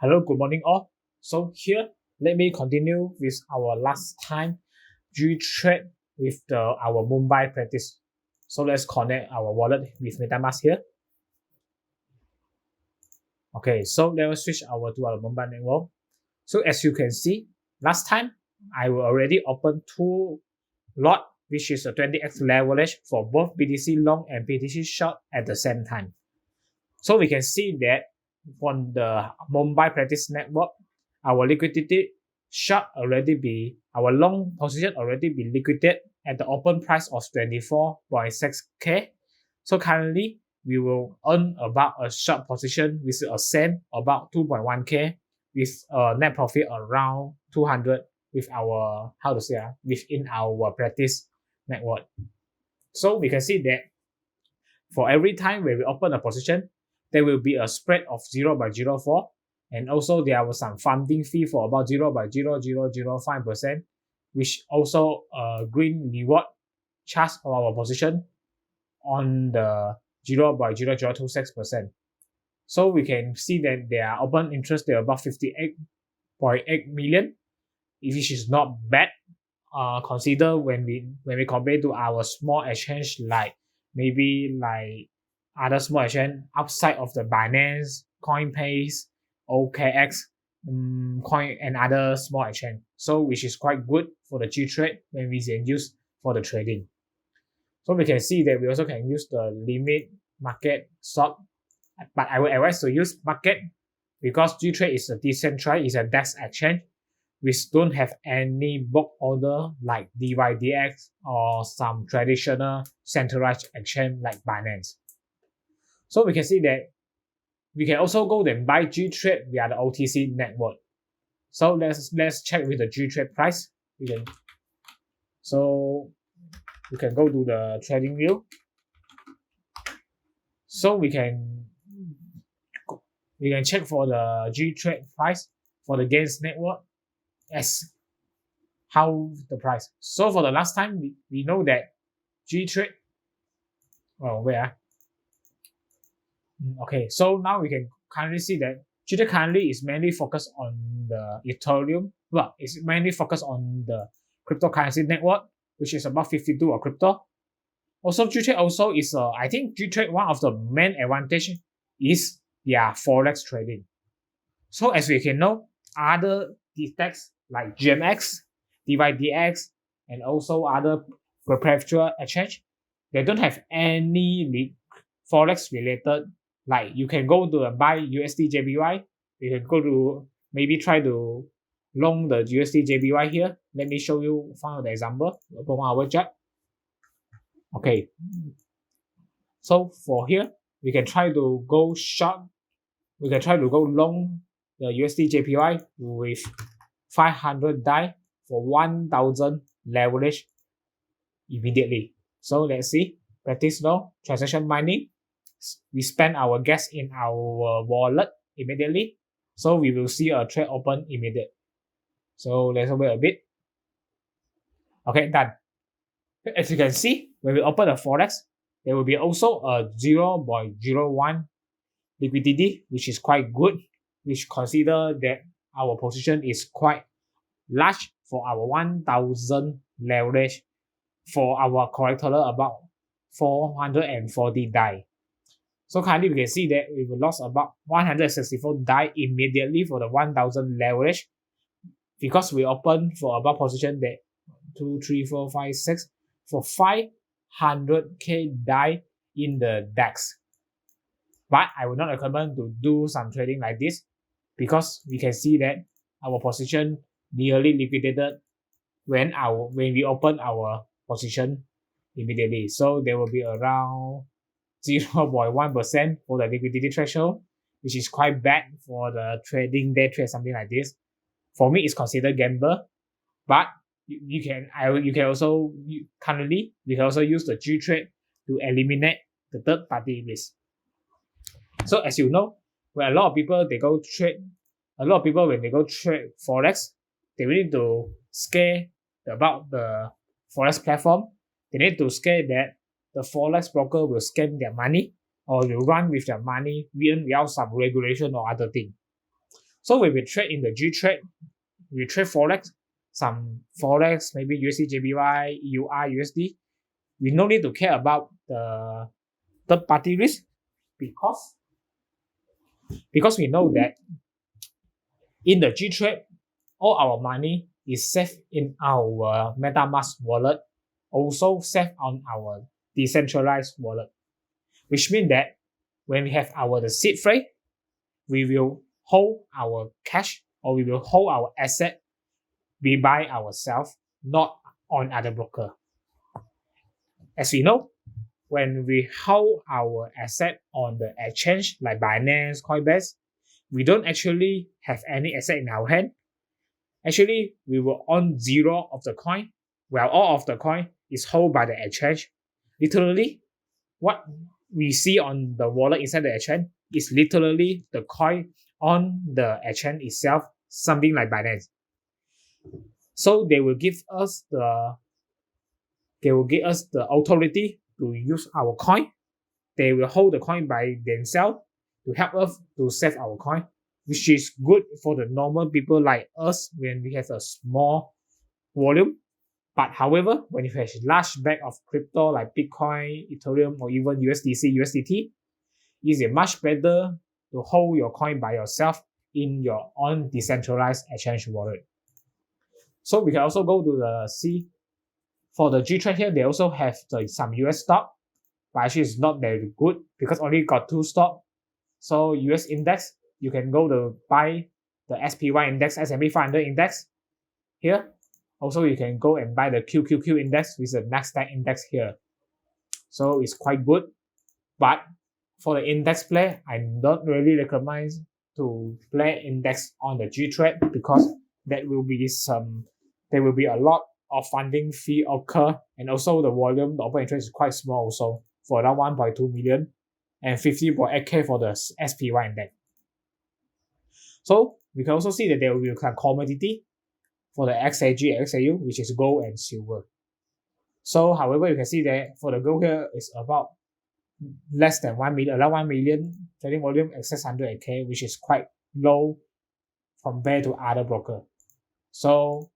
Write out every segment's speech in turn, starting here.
Hello, good morning all. So here, let me continue with our last time Gtrade with our Mumbai practice. So let's connect our wallet with MetaMask here. Okay, so let us switch to our Mumbai network. So as you can see, last time I will already open two lot, which is a 20x leverage for both BTC long and BTC short at the same time. So we can see that on the Mumbai practice network, our liquidity short already be, our long position already be liquidated at the open price of 24.6k. So currently, we will earn about a short position with a same about 2.1k with a net profit around 200 with our, within our practice network. So we can see that for every time when we open a position, there will be a spread of 0.04, and also there was some funding fee for about 0.0005%, which also a green reward charge of our position on the 0.0026%. So we can see that their open interest there about 58.8 million, which is not bad. Consider when we compare to our small exchange like maybe like other small exchange outside of the Binance, Coinbase, OKX, Coin and other small exchange. So which is quite good for the Gtrade when we can use for the trading. So we can see that we also can use the limit market sort, but I would advise to use market because Gtrade is a decentralized, is a DEX exchange, which don't have any bulk order like DYDX or some traditional centralized exchange like Binance. So we can see that we can also go and buy Gtrade via the OTC network. So let's check with the Gtrade price. We can go to the trading view. So we can check for the Gtrade price for the Gains network as how the price. So for the last time, we know that Gtrade, okay, so now we can currently see that Gtrade currently is mainly focused on the Ethereum. Well, it's mainly focused on the cryptocurrency network, which is about 52 of crypto. Also, Gtrade also is, I think Gtrade, one of the main advantage is their forex trading. So as we can know, other DEX like GMX, DYDX, and also other perpetual exchange, they don't have any forex related. Like you can go to buy USD JPY, you can go to maybe try to long the USD JPY here. Let me show you one of the example from our chart. Okay, so for here we can try to go short, we can try to go long the USD JPY with 500 DAI for 1000 leverage immediately. So let's see, practice now, transaction mining. We spend our gas in our wallet immediately. So we will see a trade open immediate. So let's wait a bit. Okay, done. As you can see, when we open the forex, there will be also a 0.01 liquidity, which is quite good, which consider that our position is quite large for our 1000 leverage for our collateral about 440 DAI. So currently we can see that we will lost about 164 DAI immediately for the 1000 leverage because we opened for about position that 2, 3, 4, 5, 6 for 500k DAI in the DEX. But I would not recommend to do some trading like this because we can see that our position nearly liquidated when we open our position immediately. So there will be around 0.1% for the liquidity threshold, which is quite bad for the trading day trade, something like this. For me, it's considered gamble, but you can also currently we can also use the Gtrade to eliminate the third party risk. So as you know, when a lot of people when they go trade forex, they need to scare about the forex platform. They need to scare that the forex broker will scam their money or will run with their money without some regulation or other thing. So when we trade in the Gtrade, we trade Forex, some Forex, maybe USD, JPY, EUR, USD. We no need to care about the third-party risk because we know that in the Gtrade, all our money is safe in our MetaMask wallet, also safe on our decentralized wallet, which means that when we have the seed phrase, we will hold our cash or we will hold our asset we buy ourselves, not on other broker. As we know, when we hold our asset on the exchange like Binance, Coinbase, we don't actually have any asset in our hand. Actually, we will own zero of the coin, while all of the coin is held by the exchange. Literally, what we see on the wallet inside the exchange is literally the coin on the exchange itself, something like Binance. So they will give us the authority to use our coin. They will hold the coin by themselves to help us to save our coin, which is good for the normal people like us when we have a small volume. But however, when you have a large bag of crypto like Bitcoin, Ethereum, or even USDC, USDT, it's much better to hold your coin by yourself in your own decentralized exchange wallet. So we can also go to the C. For the Gtrade here, they also have some US stock, but actually it's not very good because only got 2 stock. So US index, you can go to buy the SPY index, S&P 500 index here. Also, you can go and buy the QQQ index with the Nasdaq index here. So it's quite good. But for the index play, I don't really recommend to play index on the Gtrade because there will be a lot of funding fee occur, and also the volume, the open interest is quite small also for around 1.2 million and 50.8K for the SPY index. So we can also see that there will be a commodity for the XAG, XAU, which is gold and silver. So however, you can see that for the gold here is about less than 1 million, around 1 million trading volume at 600K, which is quite low compared to other broker. So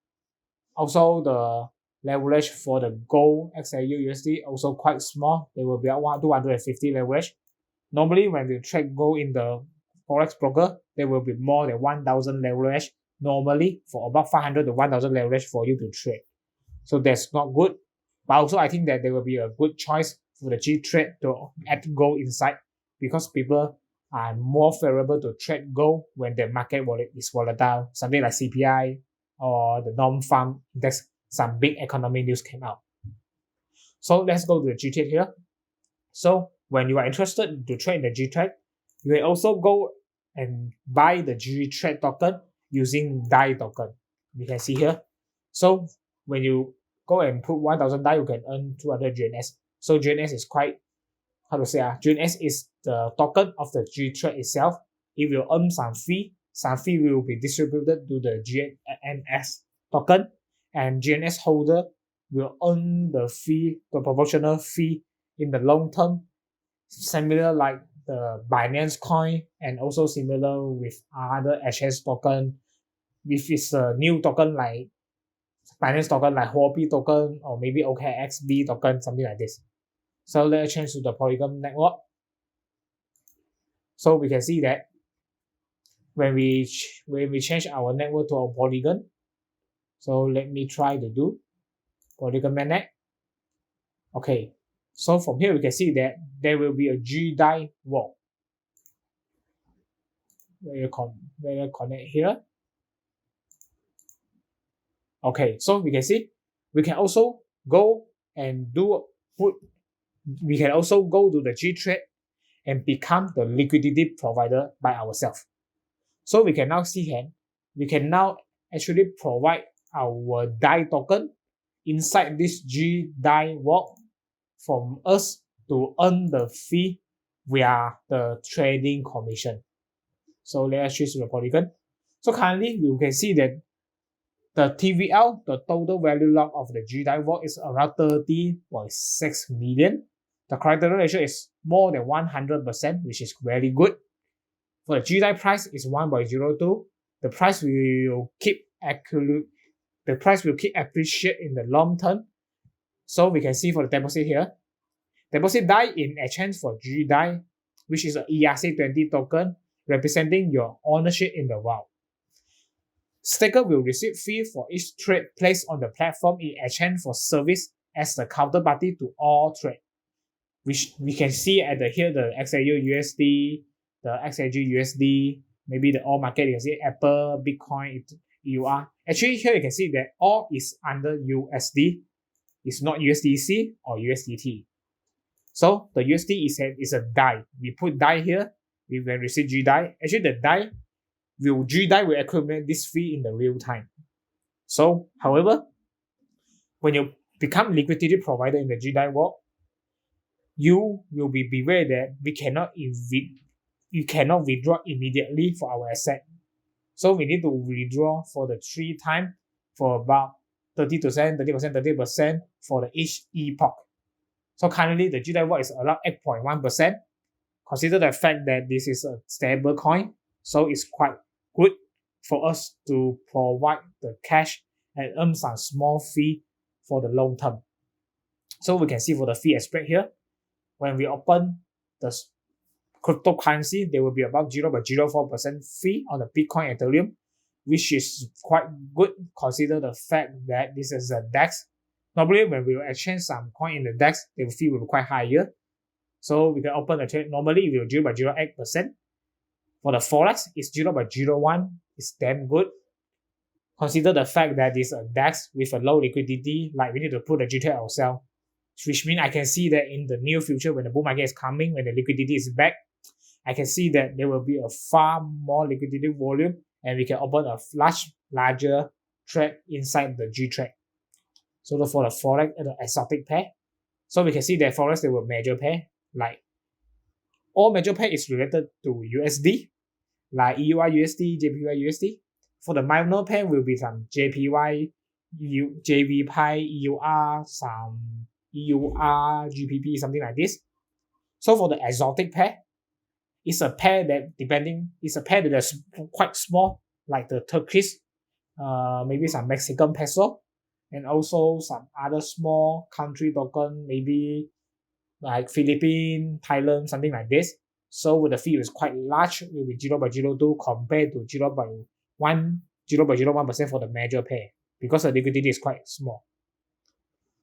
also the leverage for the gold XAU USD also quite small. They will be at 250 leverage. Normally when we trade gold in the Forex broker, there will be more than 1,000 leverage normally for about 500 to 1,000 leverage for you to trade. So that's not good. But also I think that there will be a good choice for the Gtrade to add gold inside because people are more favorable to trade gold when the market is volatile, something like CPI or the non-farm index, some big economic news came out. So let's go to the Gtrade here. So when you are interested to trade in the Gtrade, you can also go and buy the Gtrade token using DAI token. You can see here. So when you go and put 1,000 DAI, you can earn 200 GNS. So GNS is quite, GNS is the token of the Gtrade itself. It will earn some fee. Some fee will be distributed to the GNS token, and GNS holder will earn the fee, the proportional fee in the long term, similar like the Binance coin, and also similar with other exchange token. If it's a new token like Binance token, like Huobi token, or maybe OKXB token, something like this. So let's change to the Polygon network. So we can see that when we change our network to a Polygon, so let me try to do Polygon mainnet. Okay, so from here we can see that there will be a gVault. Where you connect here. Okay, so we can see we can also go and we can also go to the Gtrade and become the liquidity provider by ourselves. So we can now see here, we can now actually provide our DAI token inside this gVault from us to earn the fee via the trading commission. So let's choose the Polygon. So currently you can see that the TVL, the total value lock of the gVault is around 30.6 million. The criteria ratio is more than 100%, which is very good. For the gDAI price is 1.02. the price will keep accurate. The price will keep appreciate in the long term. So we can see for the deposit here, deposit DAI in exchange for gDAI, which is a ERC20 token representing your ownership in the vault. Staker will receive fee for each trade placed on the platform in exchange for service as the counterparty to all trade, which we can see at here the XAU USD, the XAG USD, maybe the all market. You can see Apple, Bitcoin, EUR. Actually, here you can see that all is under USD. It's not USDC or USDT. So the USD is a DAI. We put DAI here. We will receive gDAI. Actually, the DAI gDAI will accumulate this fee in the real time. So, however, when you become liquidity provider in the gDAI vault, you will be beware that you cannot withdraw immediately for our asset. So we need to withdraw for the 3 times for about 30%, 30%, for the each epoch. So currently the gDAI vault is around 8.1%. Consider the fact that this is a stable coin, so it's quite good for us to provide the cash and earn some small fee for the long term. So we can see for the fee spread here, when we open the cryptocurrency, there will be about 0.04% fee on the Bitcoin and Ethereum, which is quite good. Consider the fact that this is a DEX. Normally, when we will exchange some coin in the DEX, the fee will be quite higher. So we can open the trade. Normally, it will 0.08%. For the Forex, it's 0.01. It's damn good. Consider the fact that it's a DEX with a low liquidity, like we need to put the Gtrade ourselves, which means I can see that in the near future, when the bull market is coming, when the liquidity is back, I can see that there will be a far more liquidity volume and we can open a larger trade inside the Gtrade. So for the Forex and the exotic pair, so we can see that Forex, there were major pair, like all major pair is related to USD, like EUR USD, JPY USD. For the minor pair will be some JPY, JVPy, EUR, some EUR, GBP, something like this. So for the exotic pair, it's a pair that is quite small, like the Turkish, maybe some Mexican peso, and also some other small country token, maybe like Philippines, Thailand, something like this. So the fee is quite large, it will be 0.02 compared to 0.01% for the major pair, because the liquidity is quite small.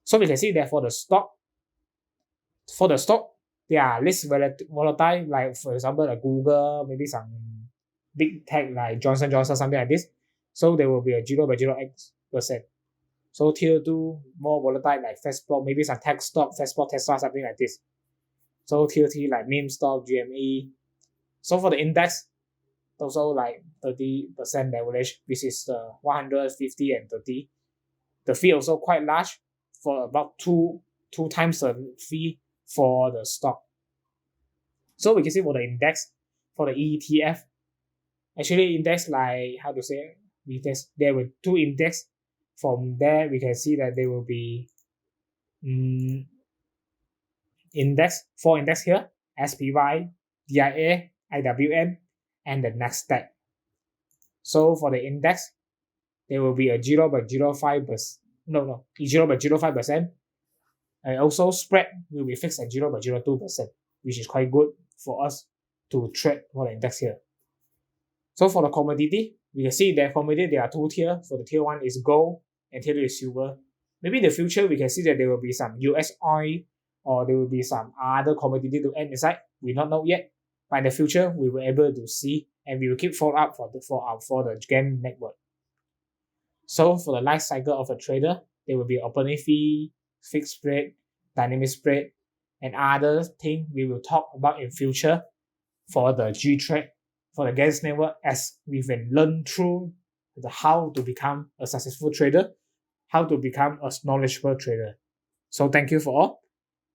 So we can see that for the stock, they are less volatile, like for example, like Google, maybe some big tech like Johnson Johnson, something like this. So there will be a 0.08%. So tier 2, more volatile like Facebook, maybe some tech stock, Facebook, Tesla, something like this. So tier 3 like meme stock, GME. So for the index, also like 30% leverage, which is 150 and 30. The fee also quite large, for about two times the fee for the stock. So we can see for the index, for the ETF, actually index, like how to say, there were 2 index. From there we can see that there will be 4 index here: SPY, DIA, IWM, and the Nasdaq. So for the index, there will be a 0.05%, and also spread will be fixed at 0.02%, which is quite good for us to trade for the index here. So for the commodity, we can see that commodity, there are 2 tiers. For the tier 1 is gold and tier 2 is silver. Maybe in the future we can see that there will be some US oil, or there will be some other commodity to add inside. We don't know yet, but in the future we will be able to see, and we will keep follow up for the GAN network. So for the life cycle of a trader, there will be opening fee, fixed spread, dynamic spread, and other things we will talk about in future for the Gtrade, for the GAN network, as we can learn through how to become a successful trader, how to become a knowledgeable trader. So thank you for all.